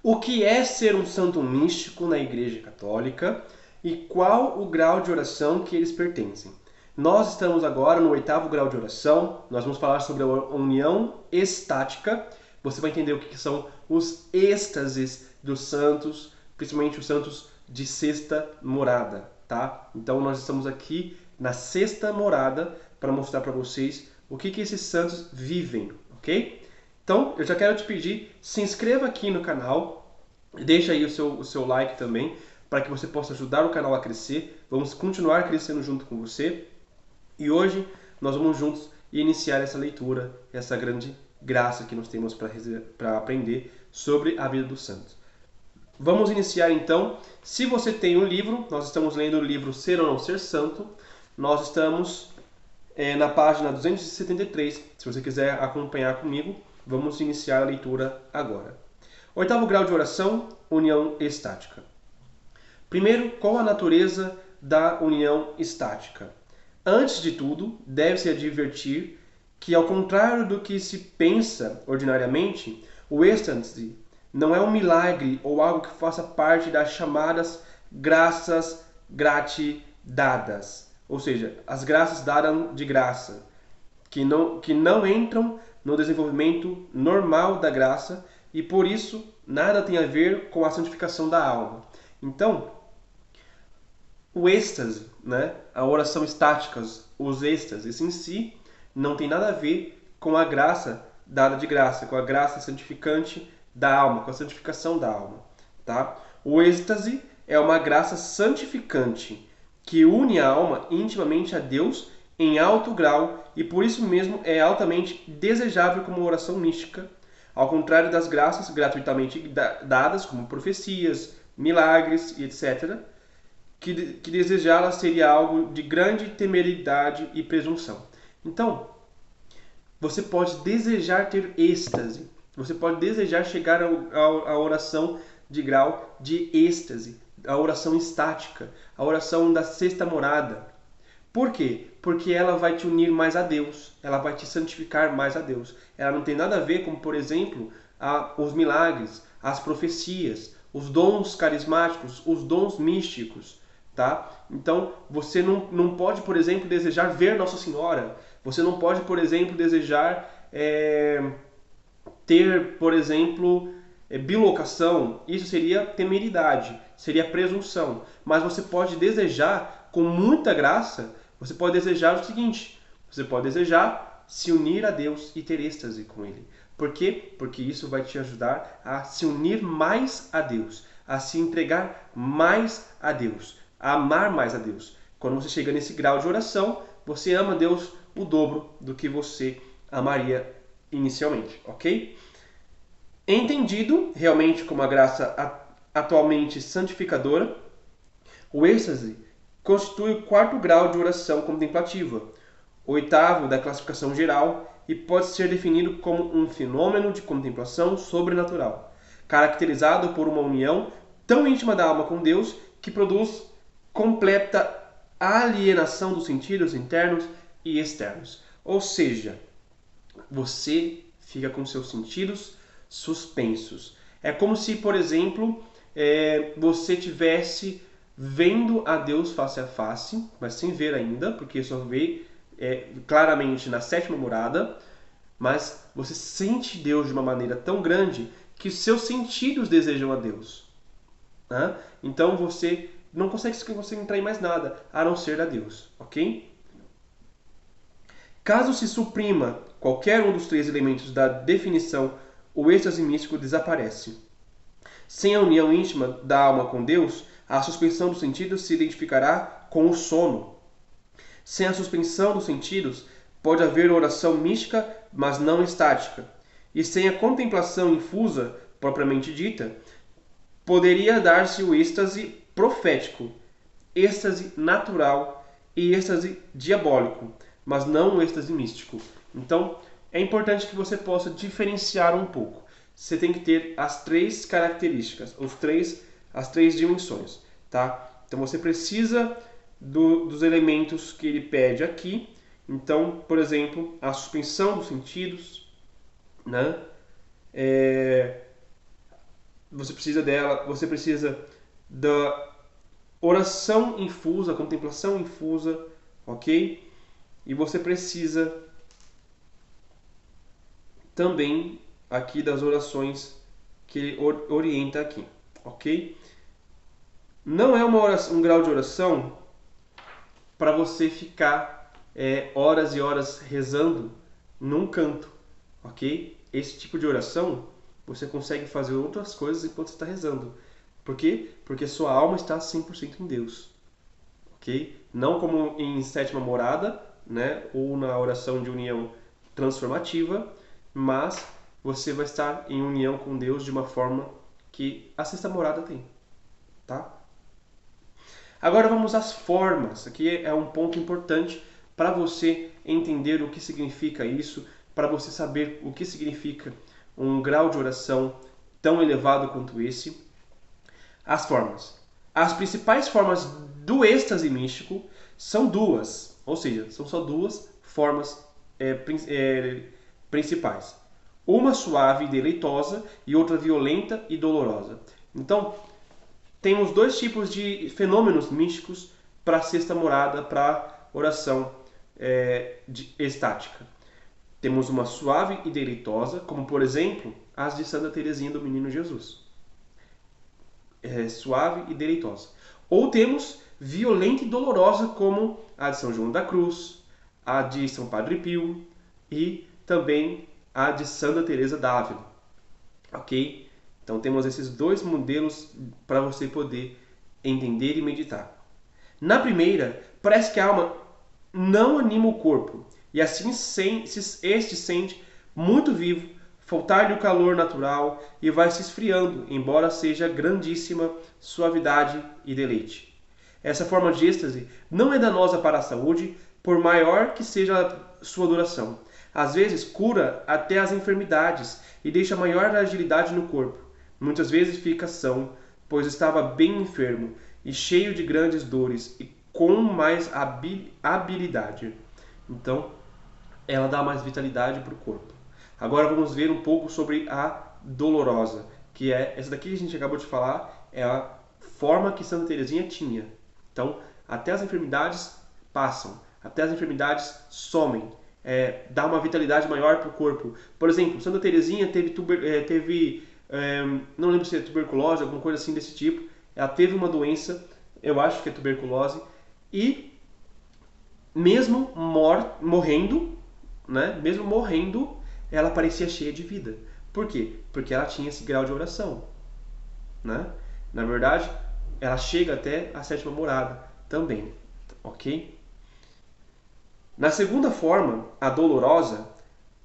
O que é ser um santo místico na Igreja Católica e qual o grau de oração que eles pertencem. Nós estamos agora no 8º grau de oração, nós vamos falar sobre a união estática. Você vai entender o que são os êxtases dos santos, principalmente os santos de sexta morada, tá? Então nós estamos aqui na sexta morada para mostrar para vocês o que esses santos vivem, ok? Então, eu já quero te pedir, se inscreva aqui no canal, deixa aí o seu like também, para que você possa ajudar o canal a crescer. Vamos continuar crescendo junto com você. E hoje nós vamos juntos iniciar essa leitura, essa grande graça que nós temos para aprender sobre a vida dos santos. Vamos iniciar então. Se você tem um livro, nós estamos lendo o livro Ser ou Não Ser Santo. Nós estamos na página 273. Se você quiser acompanhar comigo, vamos iniciar a leitura agora. 8º grau de oração, união estática. Primeiro, qual a natureza da união estática? Antes de tudo, deve-se advertir que, ao contrário do que se pensa ordinariamente, o êxtase não é um milagre ou algo que faça parte das chamadas graças gratidadas, ou seja, as graças dadas de graça, que não entram no desenvolvimento normal da graça e, por isso, nada tem a ver com a santificação da alma. Então, o êxtase, né, a oração estática, os êxtases em si, não tem nada a ver com a graça dada de graça, com a graça santificante da alma, com a santificação da alma. Tá? O êxtase é uma graça santificante que une a alma intimamente a Deus em alto grau e por isso mesmo é altamente desejável como oração mística, ao contrário das graças gratuitamente dadas, como profecias, milagres e etc., que desejá-la seria algo de grande temeridade e presunção. Então, você pode desejar ter êxtase, você pode desejar chegar à oração de grau de êxtase, a oração estática, a oração da sexta morada. Por quê? Porque ela vai te unir mais a Deus, ela vai te santificar mais a Deus. Ela não tem nada a ver com, por exemplo, os milagres, as profecias, os dons carismáticos, os dons místicos. Tá? Então, você não pode, por exemplo, desejar ver Nossa Senhora. Você não pode, por exemplo, desejar ter, por exemplo, bilocação. Isso seria temeridade, seria presunção. Mas você pode desejar, com muita graça, você pode desejar o seguinte: você pode desejar se unir a Deus e ter êxtase com Ele. Por quê? Porque isso vai te ajudar a se unir mais a Deus, a se entregar mais a Deus, a amar mais a Deus. Quando você chega nesse grau de oração, você ama Deus o dobro do que você amaria inicialmente, ok? Entendido realmente como a graça atualmente santificadora, o êxtase constitui o 4º grau de oração contemplativa, o 8º da classificação geral e pode ser definido como um fenômeno de contemplação sobrenatural, caracterizado por uma união tão íntima da alma com Deus que produz completa alienação dos sentidos internos e externos. Ou seja, você fica com seus sentidos suspensos. É como se, por exemplo, você tivesse vendo a Deus face a face, mas sem ver ainda, porque só vê claramente na 7ª morada, mas você sente Deus de uma maneira tão grande que seus sentidos desejam a Deus. Né? Então você não consegue se concentrar em mais nada, a não ser a Deus, ok? Caso se suprima qualquer um dos 3 elementos da definição, o êxtase místico desaparece. Sem a união íntima da alma com Deus, a suspensão dos sentidos se identificará com o sono. Sem a suspensão dos sentidos, pode haver oração mística, mas não estática. E sem a contemplação infusa, propriamente dita, poderia dar-se o êxtase profético, êxtase natural e êxtase diabólico, mas não o êxtase místico. Então, é importante que você possa diferenciar um pouco. Você tem que ter as 3 características, as três dimensões. Tá? Então, você precisa dos elementos que ele pede aqui. Então, por exemplo, a suspensão dos sentidos, né? você precisa dela, você precisa da oração infusa, contemplação infusa, ok? E você precisa também aqui das orações que ele orienta aqui, ok? Não é um grau de oração para você ficar horas e horas rezando num canto, ok? Esse tipo de oração você consegue fazer outras coisas enquanto você está rezando. Por quê? Porque sua alma está 100% em Deus, ok? Não como em sétima morada, né? Ou na oração de união transformativa, mas você vai estar em união com Deus de uma forma que a sexta morada tem, tá? Agora vamos às formas. Aqui é um ponto importante para você entender o que significa isso, para você saber o que significa um grau de oração tão elevado quanto esse. As formas. As principais formas do êxtase místico são duas, ou seja, são só duas formas principais. Uma suave e deleitosa e outra violenta e dolorosa. Então, temos dois tipos de fenômenos místicos para a sexta morada, para a oração estática. Temos uma suave e deleitosa, como por exemplo as de Santa Teresinha do Menino Jesus. Suave e deleitosa. Ou temos violenta e dolorosa, como a de São João da Cruz, a de São Padre Pio e também a de Santa Teresa d'Ávila. Ok? Então temos esses dois modelos para você poder entender e meditar. Na primeira, parece que a alma não anima o corpo, e assim este sente muito vivo, faltar-lhe o calor natural e vai se esfriando, embora seja grandíssima suavidade e deleite. Essa forma de êxtase não é danosa para a saúde, por maior que seja a sua duração. Às vezes cura até as enfermidades e deixa maior agilidade no corpo. Muitas vezes fica são, pois estava bem enfermo e cheio de grandes dores e com mais habilidade. Então, ela dá mais vitalidade para o corpo. Agora vamos ver um pouco sobre a dolorosa, que é essa daqui que a gente acabou de falar, é a forma que Santa Teresinha tinha. Então, até as enfermidades passam, até as enfermidades somem, dá uma vitalidade maior para o corpo. Por exemplo, Santa Teresinha teve não lembro se é tuberculose, alguma coisa assim desse tipo. Ela teve uma doença, eu acho que é tuberculose, e mesmo morrendo, né? Mesmo morrendo, ela parecia cheia de vida. Por quê? Porque ela tinha esse grau de oração, né? Na verdade, ela chega até a sétima morada também, ok? Na segunda forma, a dolorosa,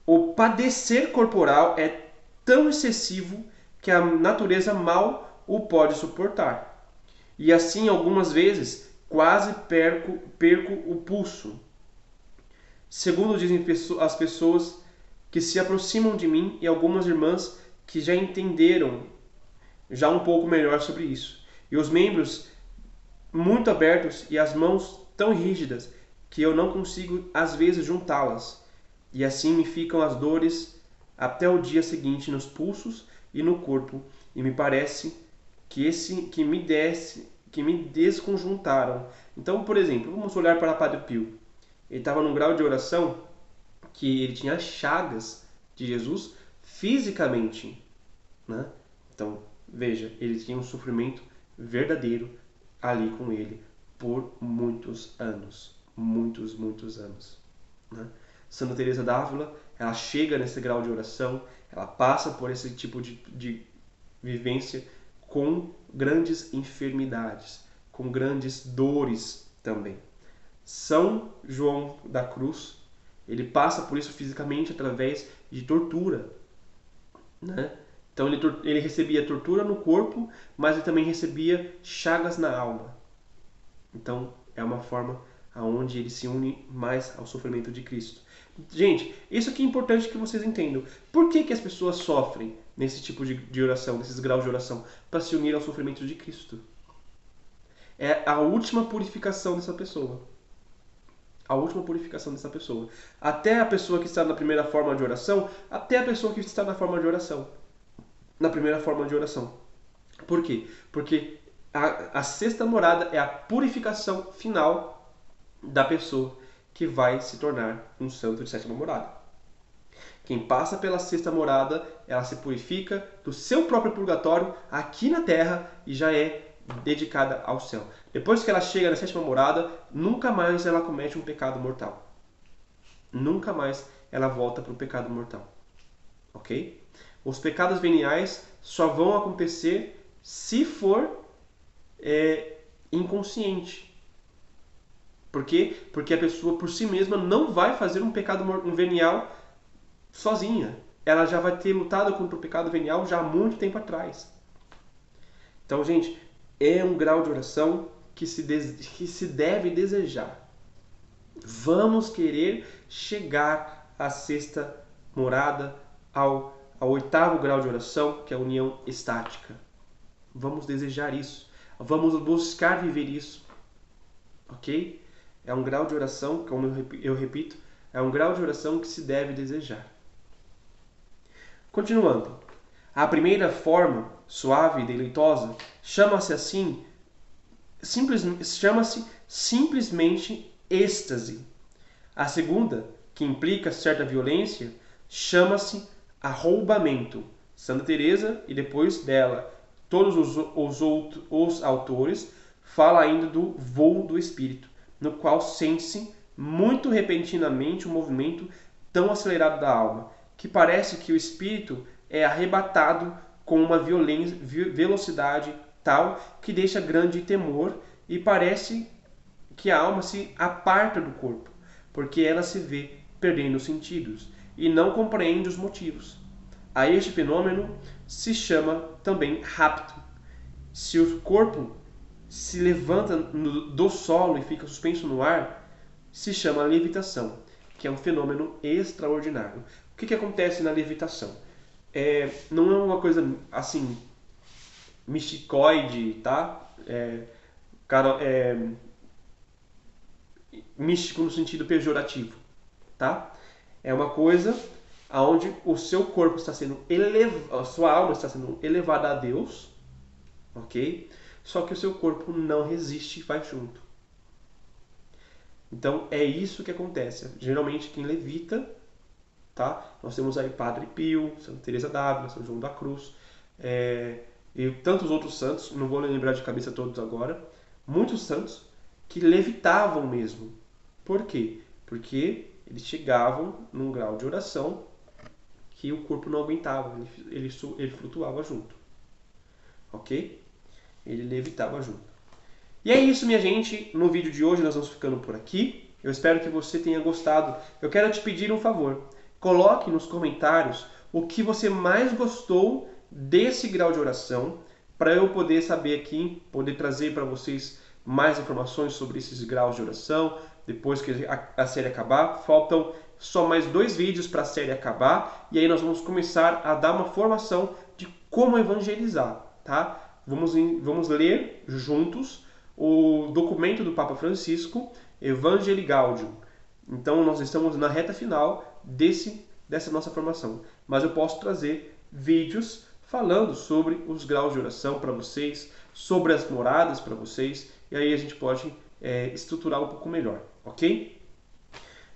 o padecer corporal é tão excessivo que a natureza mal o pode suportar. E assim, algumas vezes, quase perco o pulso. Segundo dizem as pessoas que se aproximam de mim e algumas irmãs que já entenderam já um pouco melhor sobre isso. E os membros muito abertos e as mãos tão rígidas que eu não consigo às vezes juntá-las. E assim me ficam as dores até o dia seguinte nos pulsos e no corpo, e me parece que me desconjuntaram. Então, por exemplo, vamos olhar para Padre Pio. Ele estava num grau de oração que ele tinha chagas de Jesus fisicamente, né? Então, veja, ele tinha um sofrimento verdadeiro ali com ele por muitos anos, muitos anos, né? Santa Teresa d'Ávila, ela chega nesse grau de oração, ela passa por esse tipo de vivência com grandes enfermidades, com grandes dores também. São João da Cruz, ele passa por isso fisicamente através de tortura, né? Então ele recebia tortura no corpo, mas ele também recebia chagas na alma. Então é uma forma aonde ele se une mais ao sofrimento de Cristo. Gente, isso aqui é importante que vocês entendam. Por que as pessoas sofrem nesse tipo de oração, nesses graus de oração? Para se unir ao sofrimento de Cristo. É a última purificação dessa pessoa. A última purificação dessa pessoa. Até a pessoa que está na primeira forma de oração, até a pessoa que está na forma de oração. Na primeira forma de oração. Por quê? Porque a sexta morada é a purificação final da pessoa que vai se tornar um santo de sétima morada. Quem passa pela sexta morada, ela se purifica do seu próprio purgatório aqui na Terra e já é dedicada ao céu. Depois que ela chega na sétima morada, nunca mais ela comete um pecado mortal. Nunca mais ela volta para o pecado mortal. Ok? Os pecados veniais só vão acontecer se for inconsciente. Por quê? Porque a pessoa por si mesma não vai fazer um pecado venial sozinha. Ela já vai ter lutado contra o pecado venial já há muito tempo atrás. Então, gente, é um grau de oração que se deve desejar. Vamos querer chegar à sexta morada, ao oitavo grau de oração, que é a união estática. Vamos desejar isso. Vamos buscar viver isso. Ok? É um grau de oração, como eu repito, é um grau de oração que se deve desejar. Continuando. A primeira forma, suave e deleitosa, chama-se assim, chama-se simplesmente êxtase. A segunda, que implica certa violência, chama-se arroubamento. Santa Teresa e depois dela todos os autores falam ainda do voo do espírito, no qual sente-se muito repentinamente um movimento tão acelerado da alma, que parece que o espírito é arrebatado com uma velocidade tal que deixa grande temor e parece que a alma se aparta do corpo, porque ela se vê perdendo os sentidos e não compreende os motivos. A este fenômeno se chama também rapto. Se o corpo se levanta do solo e fica suspenso no ar, se chama levitação, que é um fenômeno extraordinário. O que acontece na levitação? Não é uma coisa assim misticoide, tá? Místico no sentido pejorativo, tá? É uma coisa onde o seu corpo está sendo elevado, a sua alma está sendo elevada a Deus, ok? Só que o seu corpo não resiste e vai junto. Então é isso que acontece. Geralmente quem levita, tá? Nós temos aí Padre Pio, Santa Teresa d'Ávila, São João da Cruz, e tantos outros santos, não vou lembrar de cabeça todos agora, muitos santos que levitavam mesmo. Por quê? Porque eles chegavam num grau de oração que o corpo não aguentava, ele flutuava junto. Ok? Ele levitava junto. E é isso, minha gente. No vídeo de hoje nós vamos ficando por aqui. Eu espero que você tenha gostado. Eu quero te pedir um favor. Coloque nos comentários o que você mais gostou desse grau de oração, para eu poder saber aqui, poder trazer para vocês mais informações sobre esses graus de oração. Depois que a série acabar, faltam só mais 2 vídeos para a série acabar, e aí nós vamos começar a dar uma formação de como evangelizar, tá? Vamos ler juntos o documento do Papa Francisco, Evangelii Gaudium. Então nós estamos na reta final dessa nossa formação, mas eu posso trazer vídeos falando sobre os graus de oração para vocês, sobre as moradas para vocês, e aí a gente pode estruturar um pouco melhor, ok?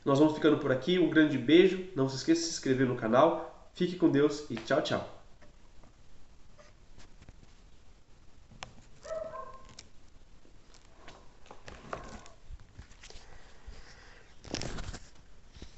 Nós vamos ficando por aqui, um grande beijo, não se esqueça de se inscrever no canal, fique com Deus e tchau, tchau!